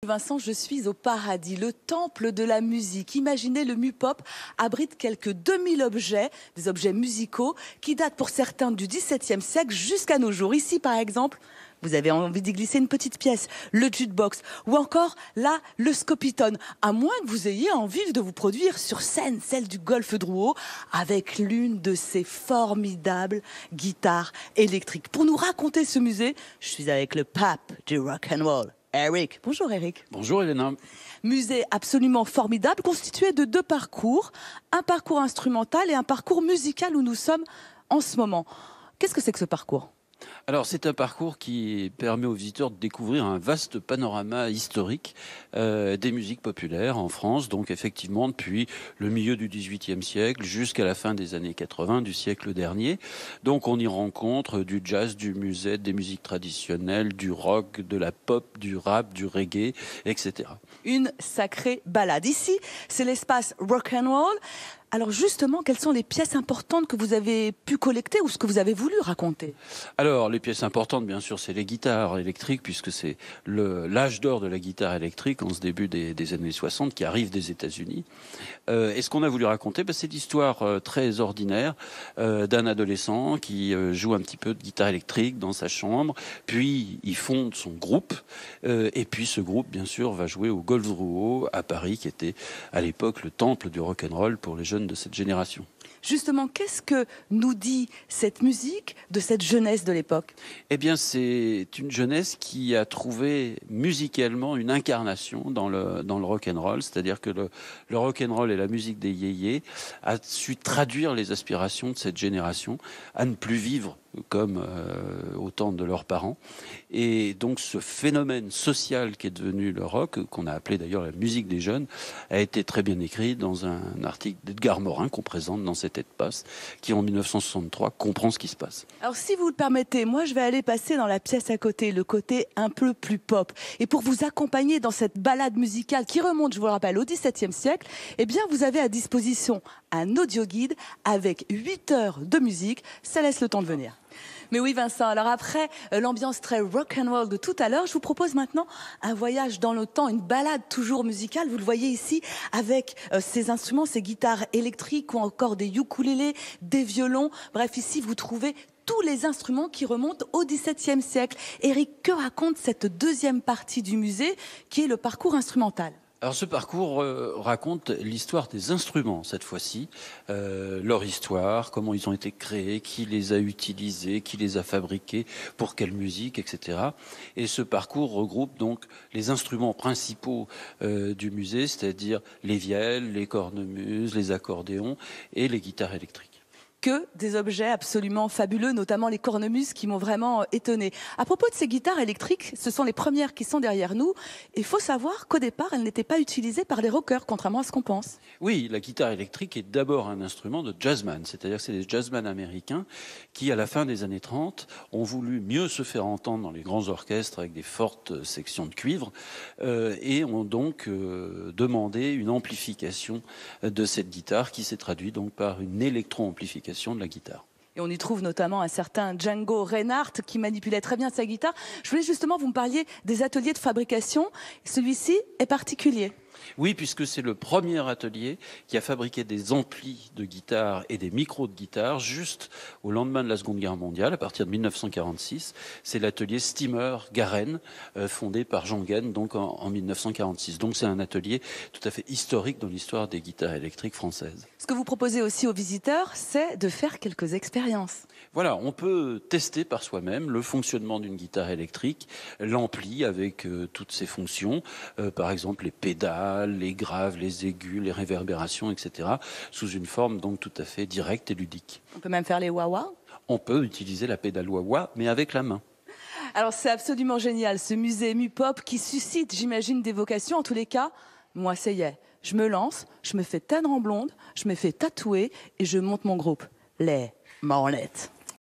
Vincent, je suis au paradis, le temple de la musique. Imaginez, le Mu-Pop abrite quelques 2000 objets, des objets musicaux, qui datent pour certains du XVIIe siècle jusqu'à nos jours. Ici, par exemple, vous avez envie d'y glisser une petite pièce, le jukebox, ou encore, là, le scopitone. À moins que vous ayez envie de vous produire sur scène, celle du Golfe Drouot, avec l'une de ces formidables guitares électriques. Pour nous raconter ce musée, je suis avec le pape du rock and roll, Eric. Bonjour Eric. Bonjour Elena. Musée absolument formidable, constitué de deux parcours, un parcours instrumental et un parcours musical où nous sommes en ce moment. Qu'est-ce que c'est que ce parcours ? Alors c'est un parcours qui permet aux visiteurs de découvrir un vaste panorama historique des musiques populaires en France, donc effectivement depuis le milieu du XVIIIe siècle jusqu'à la fin des années 80 du siècle dernier. Donc on y rencontre du jazz, du musette, des musiques traditionnelles, du rock, de la pop, du rap, du reggae, etc. Une sacrée balade. Ici, c'est l'espace rock'n'roll. Alors justement, quelles sont les pièces importantes que vous avez pu collecter ou ce que vous avez voulu raconter ? Alors, les pièces importantes, bien sûr, c'est les guitares électriques, puisque c'est l'âge d'or de la guitare électrique en ce début des années 60, qui arrive des États-Unis. Et ce qu'on a voulu raconter, c'est l'histoire très ordinaire d'un adolescent qui joue un petit peu de guitare électrique dans sa chambre, puis il fonde son groupe, et puis ce groupe, bien sûr, va jouer au Golfe Drouot à Paris, qui était à l'époque le temple du rock'n'roll pour les jeunes de cette génération. Justement, qu'est-ce que nous dit cette musique de cette jeunesse de l'époque ? Eh bien, c'est une jeunesse qui a trouvé musicalement une incarnation dans le rock'n'roll, c'est-à-dire que le rock'n'roll et la musique des yéyés a su traduire les aspirations de cette génération à ne plus vivre comme au temps de leurs parents. Et donc ce phénomène social qui est devenu le rock, qu'on a appelé d'ailleurs la musique des jeunes, a été très bien écrit dans un article d'Edgar Morin qu'on présente dans cet Espace, qui en 1963 comprend ce qui se passe. Alors si vous le permettez, moi je vais aller passer dans la pièce à côté, le côté un peu plus pop. Et pour vous accompagner dans cette balade musicale qui remonte, je vous le rappelle, au XVIIe siècle, eh bien vous avez à disposition un audio guide avec 8 heures de musique. Ça laisse le temps de venir. Mais oui Vincent, alors après l'ambiance très rock'n'roll de tout à l'heure, je vous propose maintenant un voyage dans le temps, une balade toujours musicale. Vous le voyez ici avec ces instruments, ces guitares électriques ou encore des ukulélés, des violons. Bref, ici vous trouvez tous les instruments qui remontent au XVIIe siècle. Eric, que raconte cette deuxième partie du musée qui est le parcours instrumental ? Alors ce parcours raconte l'histoire des instruments cette fois-ci, leur histoire, comment ils ont été créés, qui les a utilisés, qui les a fabriqués, pour quelle musique, etc. Et ce parcours regroupe donc les instruments principaux du musée, c'est-à-dire les vielles, les cornemuses, les accordéons et les guitares électriques. Que des objets absolument fabuleux, notamment les cornemuses qui m'ont vraiment étonnée. À propos de ces guitares électriques, ce sont les premières qui sont derrière nous. Il faut savoir qu'au départ, elles n'étaient pas utilisées par les rockers, contrairement à ce qu'on pense. Oui, la guitare électrique est d'abord un instrument de jazzman, c'est-à-dire que c'est des jazzman américains qui, à la fin des années 30, ont voulu mieux se faire entendre dans les grands orchestres avec des fortes sections de cuivre et ont donc demandé une amplification de cette guitare qui s'est traduite donc par une électro-amplification de la guitare. Et on y trouve notamment un certain Django Reinhardt qui manipulait très bien sa guitare. Je voulais justement, vous me parliez des ateliers de fabrication. Celui-ci est particulier. Oui, puisque c'est le premier atelier qui a fabriqué des amplis de guitare et des micros de guitare juste au lendemain de la Seconde Guerre mondiale, à partir de 1946. C'est l'atelier Steamer-Garenne, fondé par Jean Guen, donc en 1946. Donc c'est un atelier tout à fait historique dans l'histoire des guitares électriques françaises. Ce que vous proposez aussi aux visiteurs, c'est de faire quelques expériences. Voilà, on peut tester par soi-même le fonctionnement d'une guitare électrique, l'ampli avec toutes ses fonctions, par exemple les pédales, les graves, les aigus, les réverbérations, etc., sous une forme donc tout à fait directe et ludique. On peut même faire les wah-wah. On peut utiliser la pédale wah-wah, mais avec la main. Alors c'est absolument génial, ce musée Mu-Pop qui suscite, j'imagine, des vocations. En tous les cas, moi, ça y est, je me lance, je me fais teindre en blonde, je me fais tatouer et je monte mon groupe, les Marnettes.